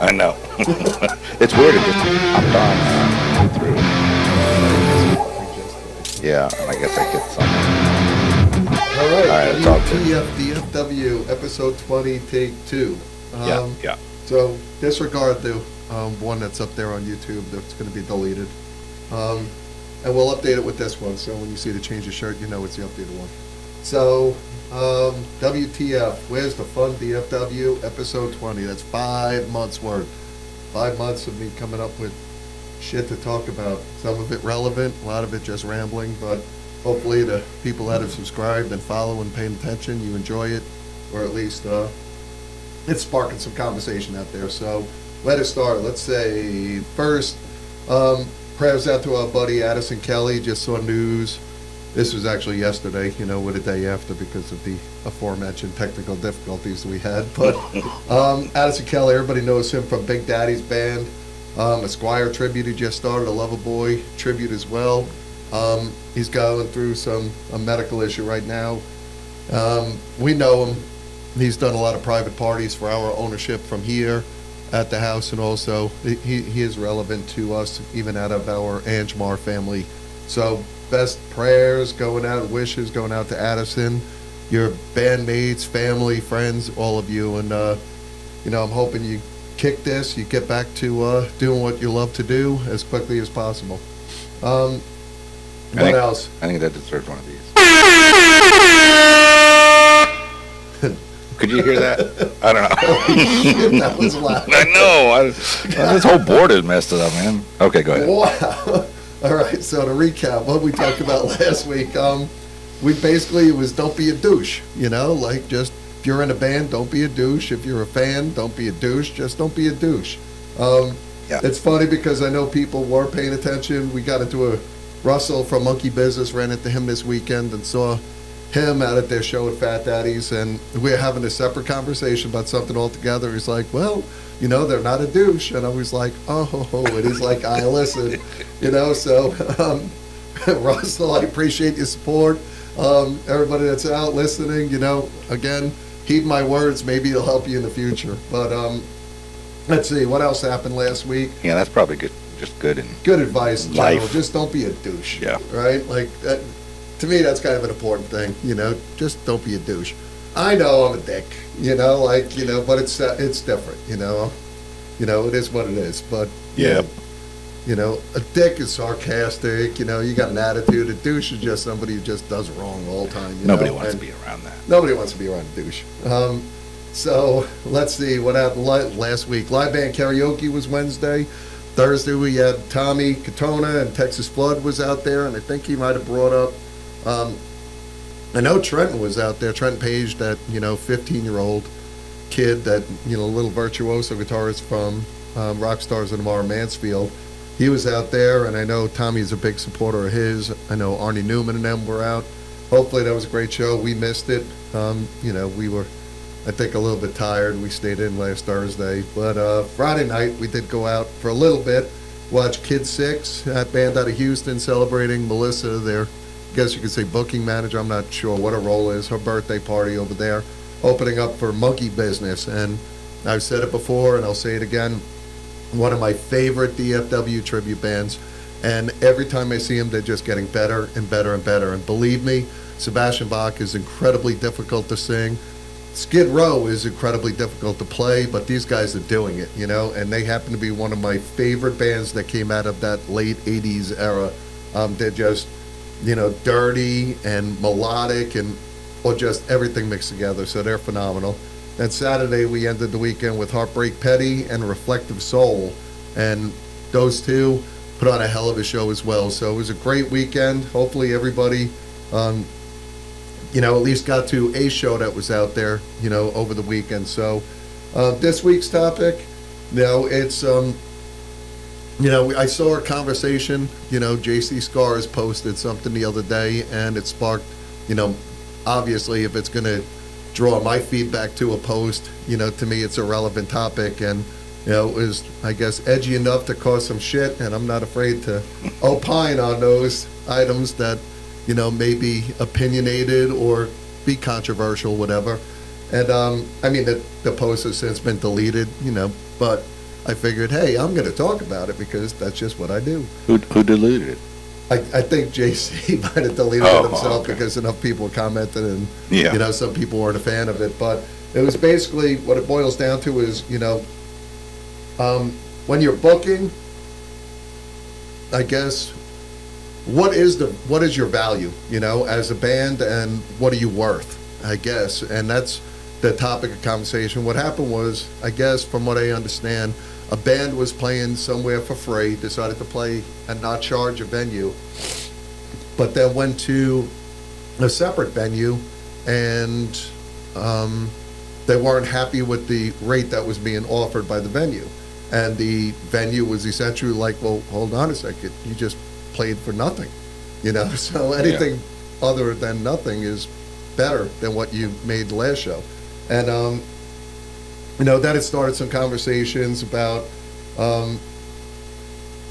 I know. It's weird. It just hopped on through. Yeah, and I guess I get some. All right, it's all good. WTF-DFW, episode 20, take 2. Yeah. So disregard the one that's up there on YouTube that's going to be deleted. And we'll update it with this one, so when you see the change of shirt, you know it's the updated one. So, WTF, where's the fun DFW, episode 20. That's 5 months worth. 5 months of me coming up with shit to talk about. Some of it relevant, a lot of it just rambling, but hopefully the people that have subscribed and follow and paying attention, you enjoy it, or at least it's sparking some conversation out there. So let us start. Let's say first, prayers out to our buddy Addison Kelly. Just saw news. This was actually yesterday, with a day after because of the aforementioned technical difficulties we had. But Addison Kelly, everybody knows him from Big Daddy's band. A Squire tribute he just started, a Loverboy tribute as well. He's going through a medical issue right now. We know him. He's done a lot of private parties for our ownership from here at the house, and also he is relevant to us, even out of our Angemar family. So best prayers going out, wishes going out to Addison, your bandmates, family, friends, all of you. And, I'm hoping you kick this, you get back to doing what you love to do as quickly as possible. What else? I think that deserves one of these. Could you hear that? I don't know. Shit, that was loud. I know. This whole board is messed up, man. Okay, go ahead. Wow. All right, so to recap what we talked about last week, it was don't be a douche, just if you're in a band, don't be a douche. If you're a fan, don't be a douche. Just don't be a douche. It's funny because I know people were paying attention. We got into Russell from Monkey Business, ran into him this weekend and saw him out at their show at Fat Daddy's, and we were having a separate conversation about something altogether. He's like, well, they're not a douche. And I was like, oh, and he's like, I listen, so Russell, I appreciate your support. Everybody that's out listening, again, heed my words, maybe it'll help you in the future. But let's see, what else happened last week? Yeah, that's probably good, just good advice in life. general. Just don't be a douche. Yeah. Right? Like, to me, that's kind of an important thing, just don't be a douche. I know I'm a dick, but it's different, it is what it is. But yeah, a dick is sarcastic, you got an attitude. A douche is just somebody who just does wrong all the time. Nobody wants to be around that. Nobody wants to be around a douche. So let's see what happened last week. Live band karaoke was Wednesday. Thursday we had Tommy Katona and Texas Flood was out there, and I think he might have brought up. I know Trenton was out there. Trenton Page, that 15-year-old kid, that little virtuoso guitarist from Rockstars of Tomorrow, Mansfield. He was out there, and I know Tommy's a big supporter of his. I know Arnie Newman and them were out. Hopefully that was a great show. We missed it. We were, I think, a little bit tired. We stayed in last Thursday, but Friday night we did go out for a little bit. Watch Kid Six, that band out of Houston, celebrating Melissa, their, I guess you could say, booking manager. I'm not sure what her role is. Her birthday party over there, opening up for Monkey Business. And I've said it before, and I'll say it again. One of my favorite DFW tribute bands. And every time I see them, they're just getting better and better and better. And believe me, Sebastian Bach is incredibly difficult to sing. Skid Row is incredibly difficult to play, but these guys are doing it, and they happen to be one of my favorite bands that came out of that late 80s era. They're just, dirty and melodic or just everything mixed together, so they're phenomenal. And Saturday we ended the weekend with Heartbreak Petty and Reflective Soul, and those two put on a hell of a show as well. So it was a great weekend. Hopefully everybody at least got to a show that was out there, over the weekend. So this week's topic, it's, I saw a conversation, JC Scars posted something the other day, and it sparked, obviously if it's going to draw my feedback to a post, to me it's a relevant topic, and, it was, I guess, edgy enough to cause some shit, and I'm not afraid to opine on those items that, may be opinionated or be controversial, whatever. And, the post has since been deleted, but I figured, hey, I'm going to talk about it because that's just what I do. Who deleted it? I think JC might have deleted it himself because enough people commented and, some people weren't a fan of it. But it was basically what it boils down to is, when you're booking, I guess, what is your value, as a band, and what are you worth, I guess. And that's the topic of conversation. What happened was, I guess, from what I understand, a band was playing somewhere for free, decided to play and not charge a venue, but then went to a separate venue, and they weren't happy with the rate that was being offered by the venue. And the venue was essentially like, well, hold on a second, you just played for nothing, so anything other than nothing is better than what you made the last show. And then it started some conversations about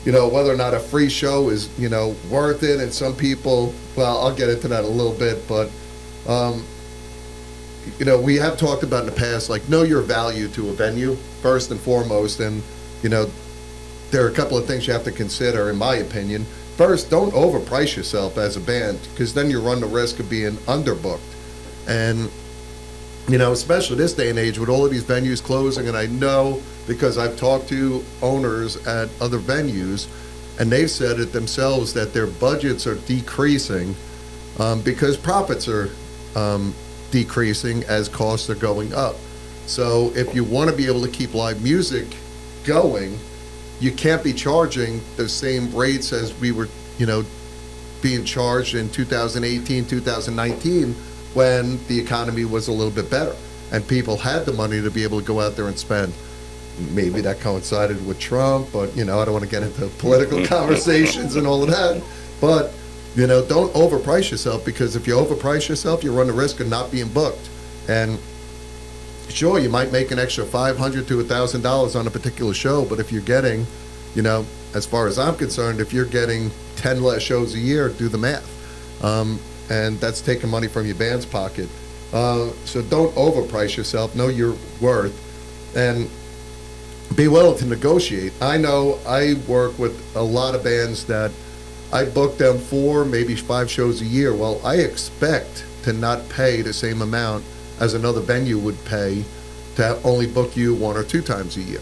whether or not a free show is worth it. And some people, well, I'll get into that a little bit, but we have talked about in the past, like, know your value to a venue first and foremost. And there are a couple of things you have to consider, in my opinion. First, don't overprice yourself as a band, because then you run the risk of being underbooked. And especially this day and age with all of these venues closing, and I know because I've talked to owners at other venues, and they've said it themselves that their budgets are decreasing because profits are decreasing as costs are going up. So if you want to be able to keep live music going, you can't be charging the same rates as we were, being charged in 2018, 2019, when the economy was a little bit better and people had the money to be able to go out there and spend. Maybe that coincided with Trump, but, I don't want to get into political conversations and all of that. But, don't overprice yourself, because if you overprice yourself, you run the risk of not being booked. And sure, you might make an extra $500 to $1,000 on a particular show, but if you're getting, as far as I'm concerned, if you're getting 10 less shows a year, do the math. And that's taking money from your band's pocket. So don't overprice yourself. Know your worth, and be willing to negotiate. I know I work with a lot of bands that I book them 4, maybe 5 shows a year. Well, I expect to not pay the same amount as another venue would pay to only book you 1 or 2 times a year.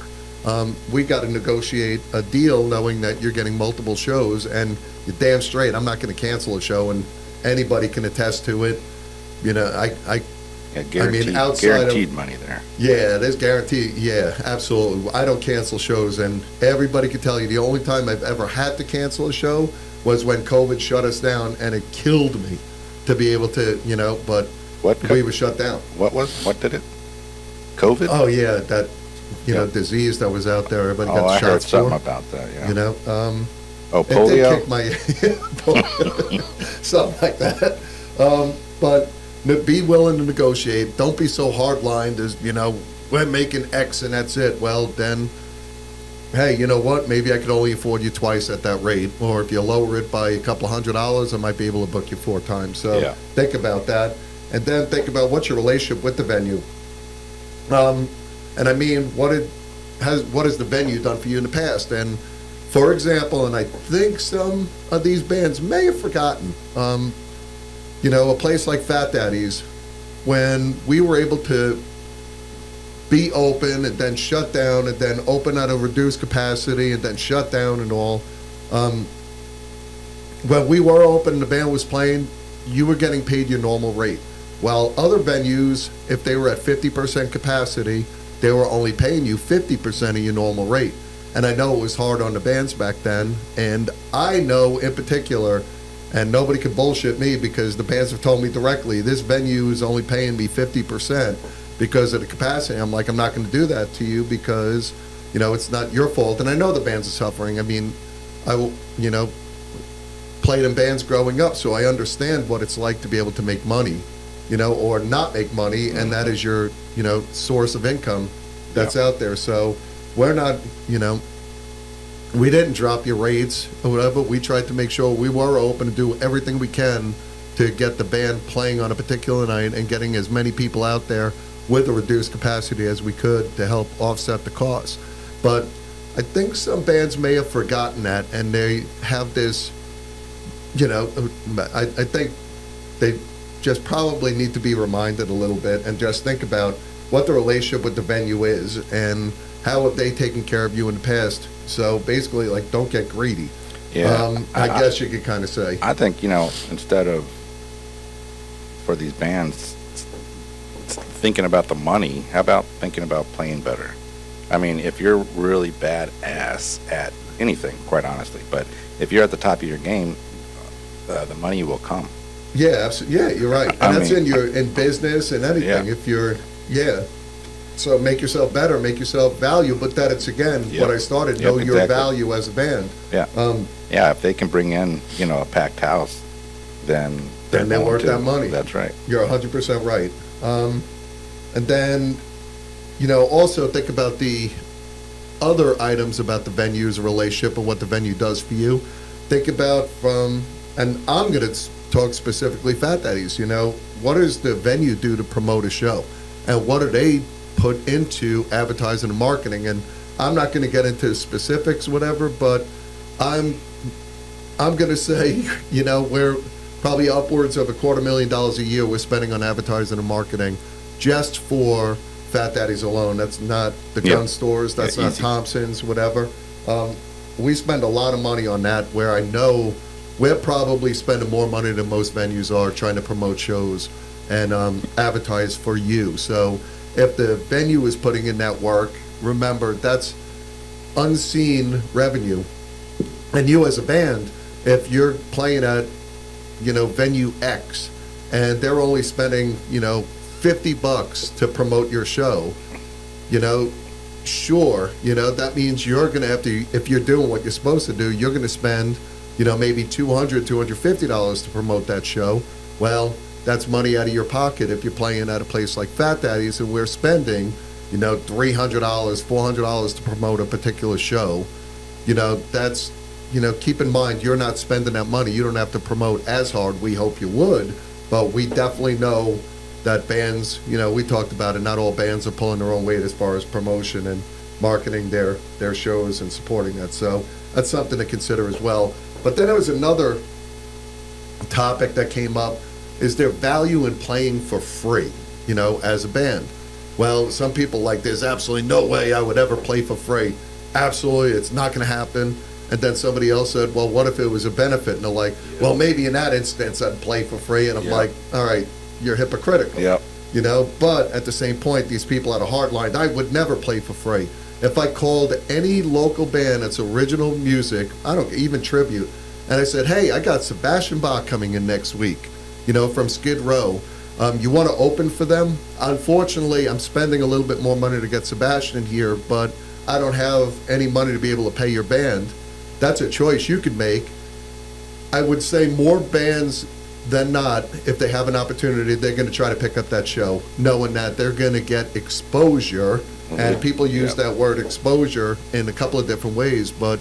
We got to negotiate a deal knowing that you're getting multiple shows, and you're damn straight I'm not going to cancel a show, and anybody can attest to it. Guaranteed money there. Yeah, there's guaranteed. Yeah, absolutely. I don't cancel shows, and everybody can tell you the only time I've ever had to cancel a show was when COVID shut us down, and it killed me to be able to, but we were shut down. What did it? COVID? Oh yeah, that disease that was out there. Everybody got I heard shots something for. about that. Yeah. It did polio. kick my something like that. But be willing to negotiate. Don't be so hard-lined as, we're making X and that's it. Well, then, hey, you know what? Maybe I could only afford you twice at that rate. Or if you lower it by a couple $100, I might be able to book you 4 times. So think about that. And then think about what's your relationship with the venue. And I mean, what has the venue done for you in the past? And for example, and I think some of these bands may have forgotten, a place like Fat Daddy's, when we were able to be open and then shut down and then open at a reduced capacity and then shut down and all, when we were open and the band was playing, you were getting paid your normal rate. While other venues, if they were at 50% capacity, they were only paying you 50% of your normal rate. And I know it was hard on the bands back then, and I know in particular, and nobody could bullshit me because the bands have told me directly, this venue is only paying me 50% because of the capacity. I'm like, I'm not going to do that to you because, it's not your fault. And I know the bands are suffering. I mean, I played in bands growing up, so I understand what it's like to be able to make money, or not make money, and that is your, source of income that's out there. So we're not, we didn't drop your rates or whatever. We tried to make sure we were open to do everything we can to get the band playing on a particular night and getting as many people out there with a reduced capacity as we could to help offset the cost. But I think some bands may have forgotten that, and they have this, I think they just probably need to be reminded a little bit and just think about what the relationship with the venue is and how have they taken care of you in the past. So basically, like, don't get greedy. Yeah, I guess you could kind of say. I think, instead of, for these bands, thinking about the money, how about thinking about playing better? I mean, if you're really badass at anything, quite honestly, but if you're at the top of your game, the money will come. Yeah, absolutely. Yeah, you're right. And that's in business and anything. Yeah. If you're, So make yourself better, make yourself value. But that it's, again, what I started, know your value as a band. Yeah. If they can bring in, a packed house, then they're worth that money. That's right. You're 100% right. And then, also think about the other items about the venue's relationship and what the venue does for you. Think about and I'm going to talk specifically Fat Daddies, what does the venue do to promote a show? And what do they put into advertising and marketing? And I'm not going to get into specifics, whatever, but I'm going to say, we're probably upwards of $250,000 a year we're spending on advertising and marketing just for Fat Daddies alone. That's not the gun stores, that's not easy. Thompson's, whatever. We spend a lot of money on that, where I know we're probably spending more money than most venues are trying to promote shows and advertise for you. So if the venue is putting in that work, remember, that's unseen revenue. And you as a band, if you're playing at, venue X, and they're only spending, $50 to promote your show, sure, that means you're going to have to, if you're doing what you're supposed to do, you're going to spend, maybe $200, $250 to promote that show. Well, that's money out of your pocket if you're playing at a place like Fat Daddy's and we're spending, $300, $400 to promote a particular show. That's, keep in mind, you're not spending that money. You don't have to promote as hard. We hope you would, but we definitely know that bands, we talked about it, not all bands are pulling their own weight as far as promotion and marketing their shows and supporting that. So that's something to consider as well. But then there was another topic that came up. Is there value in playing for free, as a band? Well, some people there's absolutely no way I would ever play for free. Absolutely, it's not going to happen. And then somebody else said, well, what if it was a benefit? And they're like, well, maybe in that instance I'd play for free. And I'm like, all right, you're hypocritical. Yep. But at the same point, these people had a hard line. I would never play for free. If I called any local band that's original music, I don't even tribute, and I said, hey, I got Sebastian Bach coming in next week, from Skid Row. You want to open for them? Unfortunately, I'm spending a little bit more money to get Sebastian here, but I don't have any money to be able to pay your band. That's a choice you could make. I would say more bands than not, if they have an opportunity, they're going to try to pick up that show, knowing that they're going to get exposure. And people use that word exposure in a couple of different ways, but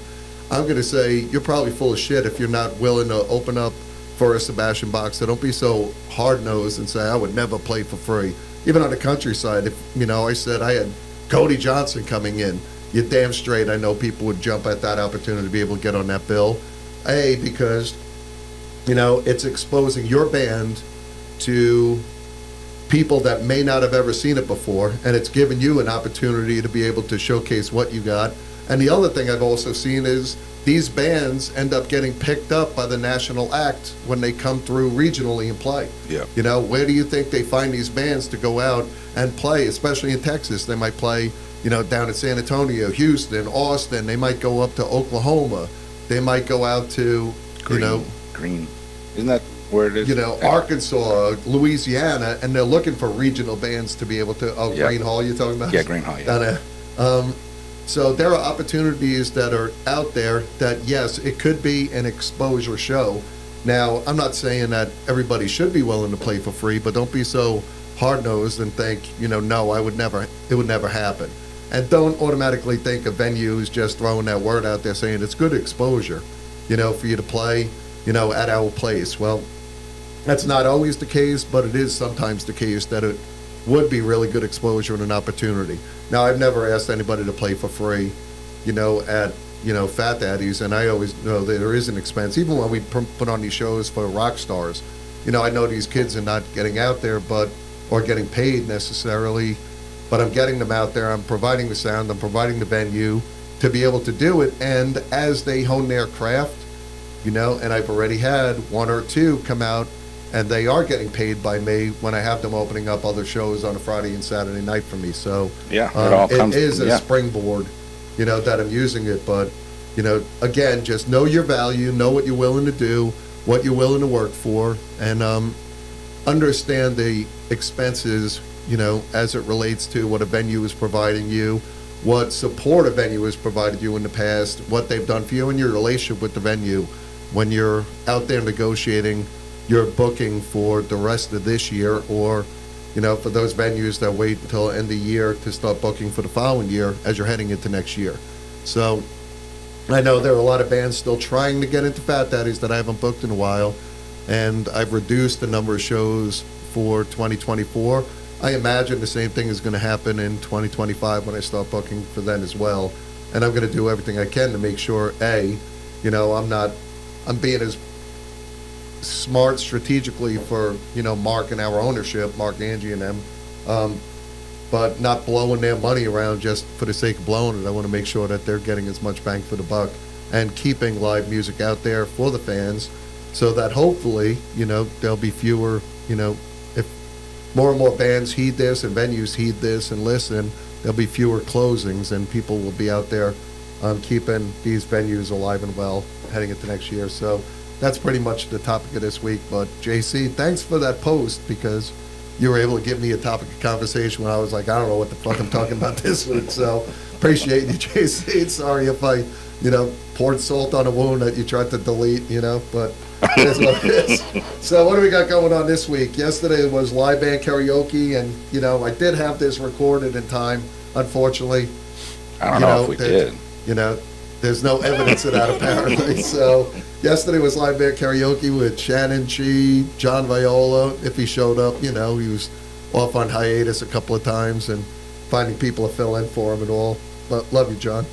I'm going to say you're probably full of shit if you're not willing to open up for a Sebastian Bach. So don't be so hard-nosed and say, I would never play for free. Even on the countryside, if, I said I had Cody Johnson coming in, you're damn straight I know people would jump at that opportunity to be able to get on that bill. Because, it's exposing your band to people that may not have ever seen it before, and it's giving you an opportunity to be able to showcase what you got. And the other thing I've also seen is these bands end up getting picked up by the national act when they come through regionally and play. Yeah. Where do you think they find these bands to go out and play, especially in Texas? They might play, down at San Antonio, Houston, Austin. They might go up to Oklahoma. They might go out to, Green. Isn't that where it is? Arkansas, Louisiana, and they're looking for regional bands to be able to. Green Hall, you're talking about? Yeah, Green Hall. Yeah. So there are opportunities that are out there that, yes, it could be an exposure show. Now, I'm not saying that everybody should be willing to play for free, but don't be so hard-nosed and think, no, it would never happen. And don't automatically think a venue is just throwing that word out there saying it's good exposure, for you to play, at our place. Well, that's not always the case, but it is sometimes the case that it would be really good exposure and an opportunity. Now, I've never asked anybody to play for free, at, Fat Daddies, and I always know that there is an expense, even when we put on these shows for rock stars. I know these kids are not getting out there, or getting paid necessarily, but I'm getting them out there. I'm providing the sound, I'm providing the venue to be able to do it. And as they hone their craft, and I've already had one or two come out, and they are getting paid by me when I have them opening up other shows on a Friday and Saturday night for me. So Yeah, it all comes. it is a yeah. springboard, that I'm using it. But, again, just know your value, know what you're willing to do, what you're willing to work for, and understand the expenses, as it relates to what a venue is providing you, what support a venue has provided you in the past, what they've done for you in your relationship with the venue when you're out there negotiating your booking for the rest of this year, or, for those venues that wait until end of the year to start booking for the following year as you're heading into next year. So I know there are a lot of bands still trying to get into Fat Daddies that I haven't booked in a while, and I've reduced the number of shows for 2024. I imagine the same thing is going to happen in 2025 when I start booking for then as well. And I'm going to do everything I can to make sure, I'm being as smart strategically for, Mark and our ownership, Mark, Angie, and them, but not blowing their money around just for the sake of blowing it. I want to make sure that they're getting as much bang for the buck and keeping live music out there for the fans, so that hopefully, there'll be fewer, if more and more bands heed this and venues heed this and listen, there'll be fewer closings, and people will be out there keeping these venues alive and well heading into next year. So that's pretty much the topic of this week. But JC, thanks for that post, because you were able to give me a topic of conversation when I was like, I don't know what the fuck I'm talking about this week. So appreciate you, JC. Sorry if I, poured salt on a wound that you tried to delete, but it is what it is. So what do we got going on this week? Yesterday was live band karaoke, and, I did have this recorded in time, unfortunately. I don't know if we did. There's no evidence of that apparently. So yesterday was live band karaoke with Shannon Chi, John Viola. If he showed up, he was off on hiatus a couple of times and finding people to fill in for him and all. But love you, John.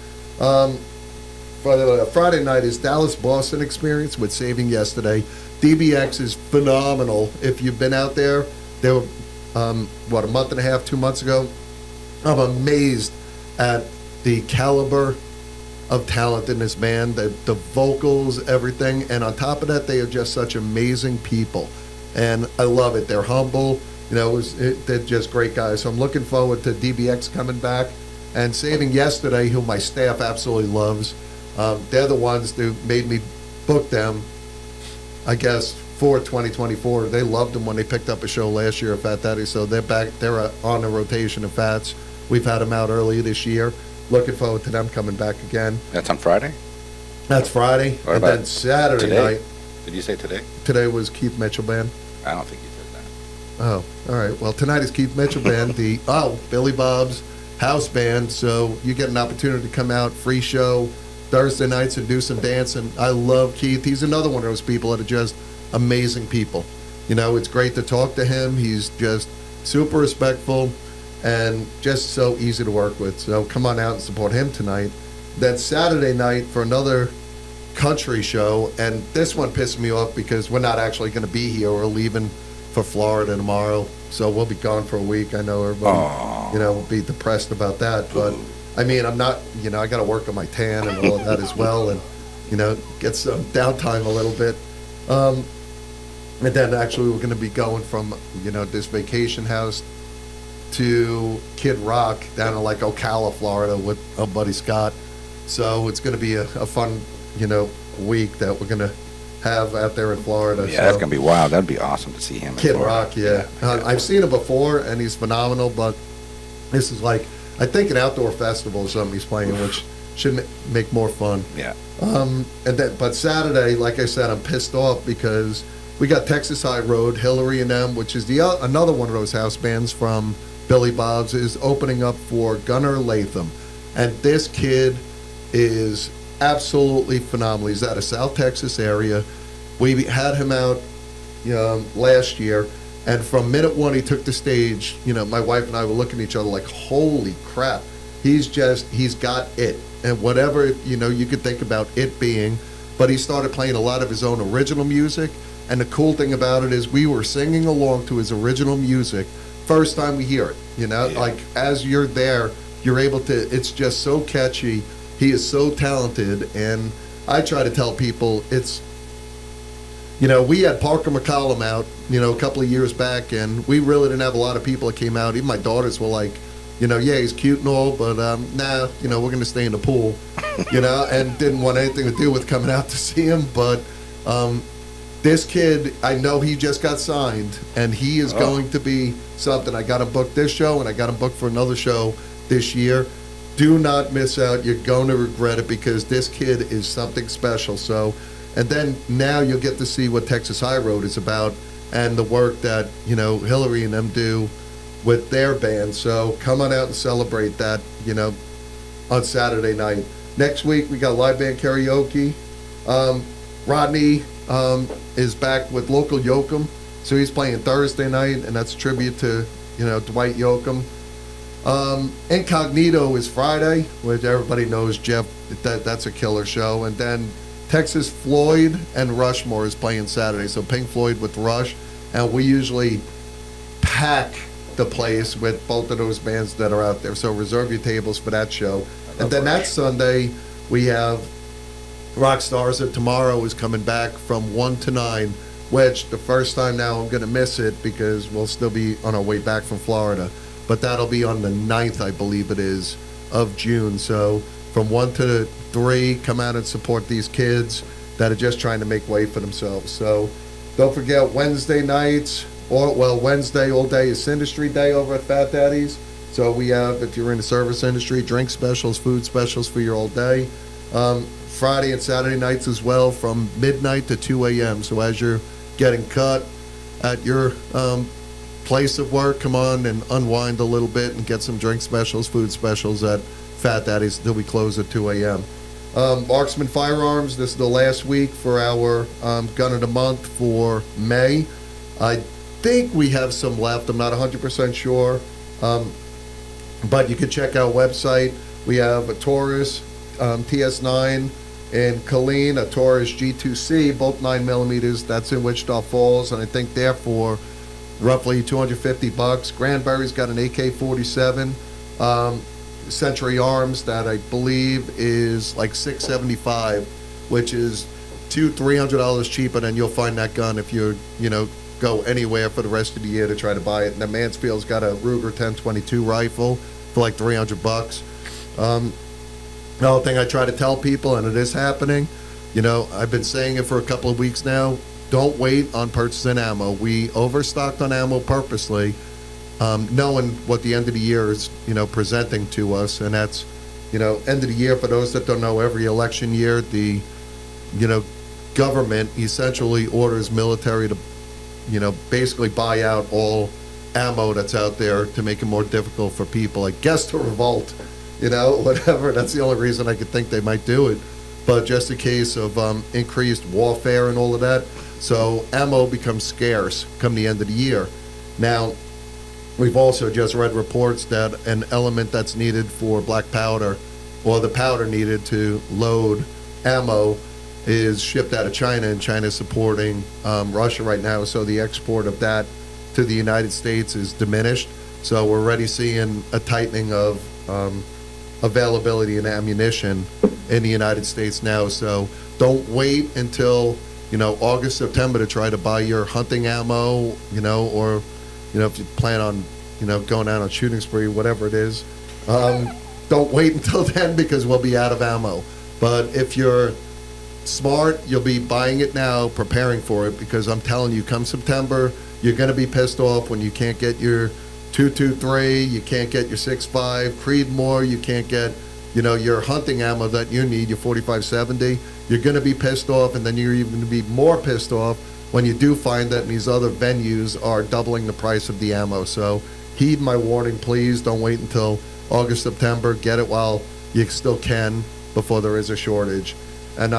Friday night is Dallas-Boston Experience with Saving Yesterday. DBX is phenomenal. If you've been out there, they were, a month and a half, 2 months ago. I'm amazed at the caliber of talent in this band, the vocals, everything. And on top of that, they are just such amazing people. And I love it. They're humble. They're just great guys. So I'm looking forward to DBX coming back. And Saving Yesterday, who my staff absolutely loves. They're the ones who made me book them, I guess, for 2024. They loved them when they picked up a show last year at Fat Daddy. So they're back. They're on the rotation of Fats. We've had them out earlier this year. Looking forward to them coming back again. That's on Friday? That's Friday. What and about then Saturday today? night. Did you say today? Today was Keith Mitchell Band. I don't think you said that. Oh, all right. Well, tonight is Keith Mitchell Band, Billy Bob's house band. So you get an opportunity to come out, free show, Thursday nights, and do some dancing. I love Keith. He's another one of those people that are just amazing people. It's great to talk to him. He's just super respectful and just so easy to work with. So come on out and support him tonight. Then Saturday night for another country show, and this one pissed me off because we're not actually going to be here. We're leaving for Florida tomorrow, so we'll be gone for a week. I know everybody, will be depressed about that, but I mean, I'm not, I got to work on my tan and all of that as well, and get some downtime a little bit. And then actually we're going to be going from this vacation house to Kid Rock down in like Ocala, Florida with our buddy Scott. So it's going to be a fun, week that we're going to have out there in Florida. Yeah, that's going to be wild. That'd be awesome to see him in Kid Florida. Rock, yeah. I've seen him before, and he's phenomenal, but this is like, I think an outdoor festival or something he's playing, which should make more fun. Yeah. But Saturday, like I said, I'm pissed off because we got Texas High Road, Hillary and them, which is another one of those house bands from Billy Bob's, is opening up for Gunnar Latham. And this kid is absolutely phenomenal. He's out of South Texas area. We had him out last year, and from minute one he took the stage. My wife and I were looking at each other like, holy crap. he's got it. And whatever, you could think about it being, but he started playing a lot of his own original music. And the cool thing about it is we were singing along to his original music first time we hear it, Yeah. like as you're there, you're able to, it's just so catchy. He is so talented. And I try to tell people we had Parker McCollum out, a couple of years back, and we really didn't have a lot of people that came out. Even my daughters were like, yeah, he's cute and all, but nah, we're going to stay in the pool, and didn't want anything to do with coming out to see him. But this kid, I know he just got signed, and he is going to be something. I got him booked this show, and I got him booked for another show this year. Do not miss out. You're going to regret it, because this kid is something special. So, and then now you'll get to see what Texas High Road is about and the work that, Hillary and them do with their band. So come on out and celebrate that, on Saturday night. Next week, we got live band karaoke. Rodney is back with local Yoakum. So he's playing Thursday night, and that's a tribute to, Dwight Yoakam. Incognito is Friday, which everybody knows Jeff, that's a killer show. And then Texas Floyd and Rushmore is playing Saturday. So Pink Floyd with Rush. And we usually pack the place with both of those bands that are out there. So reserve your tables for that show. And then that Sunday, we have Rock Stars That Tomorrow is coming back from 1 to 9, which the first time now I'm going to miss it because we'll still be on our way back from Florida. But that'll be on the 9th, I believe it is, of June. So from 1 to 3, come out and support these kids that are just trying to make way for themselves. So don't forget Wednesday nights, Wednesday all day is Industry Day over at Fat Daddy's. So we have, if you're in the service industry, drink specials, food specials for your all day. Friday and Saturday nights as well from midnight to 2 a.m. So as you're getting cut at your place of work, come on and unwind a little bit and get some drink specials, food specials at Fat Daddy's till we close at 2 a.m. Marksman Firearms, this is the last week for our Gun of the Month for May. I think we have some left. I'm not 100% sure. But you can check our website. We have a Taurus TS9 in Killeen, a Taurus G2C, both 9mm. That's in Wichita Falls, and I think therefore roughly $250. Granbury's got an AK-47. Century Arms that I believe is like $675, which is $200-300 cheaper than you'll find that gun if you go anywhere for the rest of the year to try to buy it. And then Mansfield's got a Ruger 1022 rifle for like $300. The whole thing I try to tell people, and it is happening, I've been saying it for a couple of weeks now, don't wait on purchasing ammo. We overstocked on ammo purposely, knowing what the end of the year is, presenting to us. And that's, end of the year, for those that don't know, every election year, the, government essentially orders military to, basically buy out all ammo that's out there to make it more difficult for people, I guess, to revolt, whatever. That's the only reason I could think they might do it. But just in case of increased warfare and all of that. So ammo becomes scarce come the end of the year. Now, we've also just read reports that an element that's needed for black powder, or the powder needed to load ammo, is shipped out of China, and China's supporting Russia right now. So the export of that to the United States is diminished. So we're already seeing a tightening of availability and ammunition in the United States now. So don't wait until August, September to try to buy your hunting ammo, or if you plan on going out on a shooting spree, whatever it is. Don't wait until then, because we'll be out of ammo. But if you're smart, you'll be buying it now, preparing for it, because I'm telling you, come September, you're going to be pissed off when you can't get your 223, you can't get your 6.5 Creedmoor, you can't get your hunting ammo that you need, your 4570. You're going to be pissed off, and then you're even going to be more pissed off when you do find that these other venues are doubling the price of the ammo. So heed my warning, please. Don't wait until August, September. Get it while you still can, before there is a shortage. And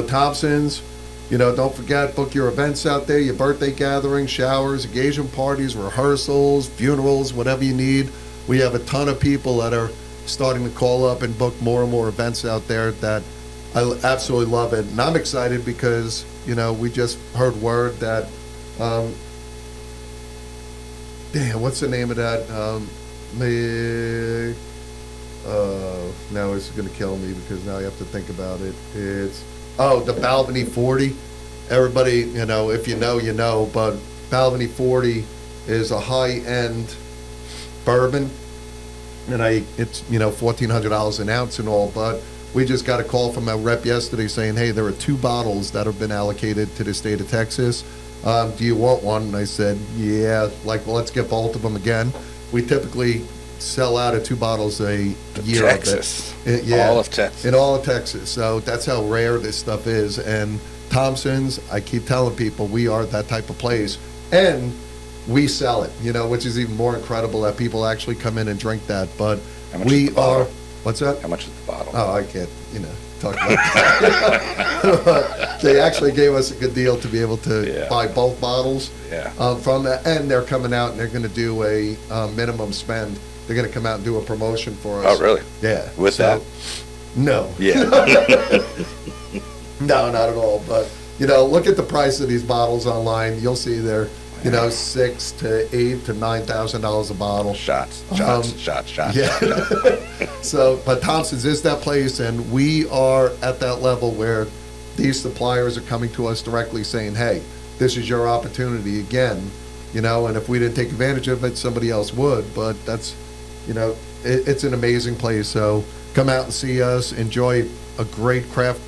Thompson's, don't forget, book your events out there, your birthday gatherings, showers, engagement parties, rehearsals, funerals, whatever you need. we have a ton of people that are starting to call up and book more and more events out there that I absolutely love it. And I'm excited because, we just heard word that, damn, what's the name of that? Now it's going to kill me because now I have to think about it. It's, the Balvenie 40. Everybody, if you know, but Balvenie 40 is a high-end bourbon, and it's $1,400 an ounce and all, but we just got a call from a rep yesterday saying, hey, there are 2 bottles that have been allocated to the state of Texas. Do you want one? And I said, yeah, let's get both of them again. We typically sell out of 2 bottles a year. Texas. Yeah. All of Texas. In all of Texas. So that's how rare this stuff is. And Thompson's, I keep telling people, we are that type of place. And we sell it, which is even more incredible that people actually come in and drink that. But How much is we the bottle? are, what's that? How much is the bottle? Oh, I can't, talk about that. They actually gave us a good deal to be able to buy both bottles from that. And they're coming out and they're going to do a minimum spend. They're going to come out and do a promotion for us. Oh, really? Yeah. With that? No. Yeah. No, not at all. But, look at the price of these bottles online. You'll see they're, $6,000 to $8,000 to $9,000 a bottle. Shots. Yeah. So, but Thompson's is that place, and we are at that level where these suppliers are coming to us directly saying, hey, this is your opportunity again, and if we didn't take advantage of it, somebody else would. But that's, it's an amazing place. So come out and see us, enjoy a great craft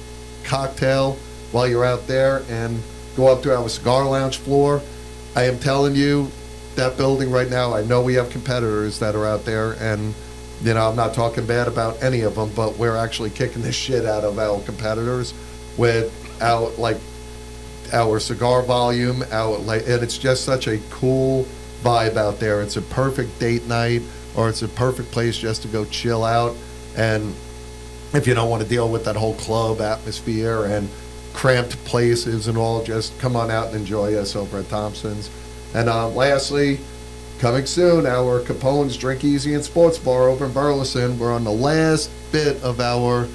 cocktail while you're out there, and go up to our cigar lounge floor. I am telling you, that building right now, I know we have competitors that are out there, and, I'm not talking bad about any of them, but we're actually kicking the shit out of our competitors with our cigar volume, and it's just such a cool vibe out there. It's a perfect date night, or it's a perfect place just to go chill out. And if you don't want to deal with that whole club atmosphere and cramped places and all, just come on out and enjoy us over at Thompson's. And lastly, coming soon, our Capone's Drink Easy and Sports Bar over in Burleson. We're on the last bit of our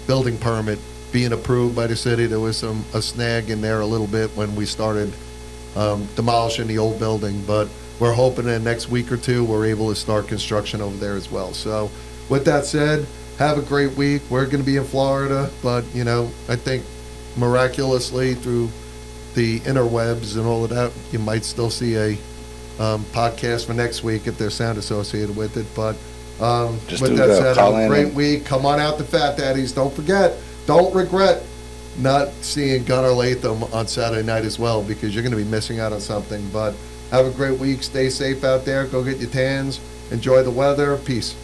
building permit being approved by the city. There was a snag in there a little bit when we started demolishing the old building, but we're hoping in the next week or two we're able to start construction over there as well. So with that said, have a great week. We're going to be in Florida, but I think miraculously through the interwebs and all of that, you might still see a podcast for next week if there's sound associated with it. But with that said, have a great week. Come on out to Fat Daddy's. Don't forget, don't regret not seeing Gunnar Latham on Saturday night as well, because you're going to be missing out on something. But have a great week. Stay safe out there. Go get your tans. Enjoy the weather. Peace.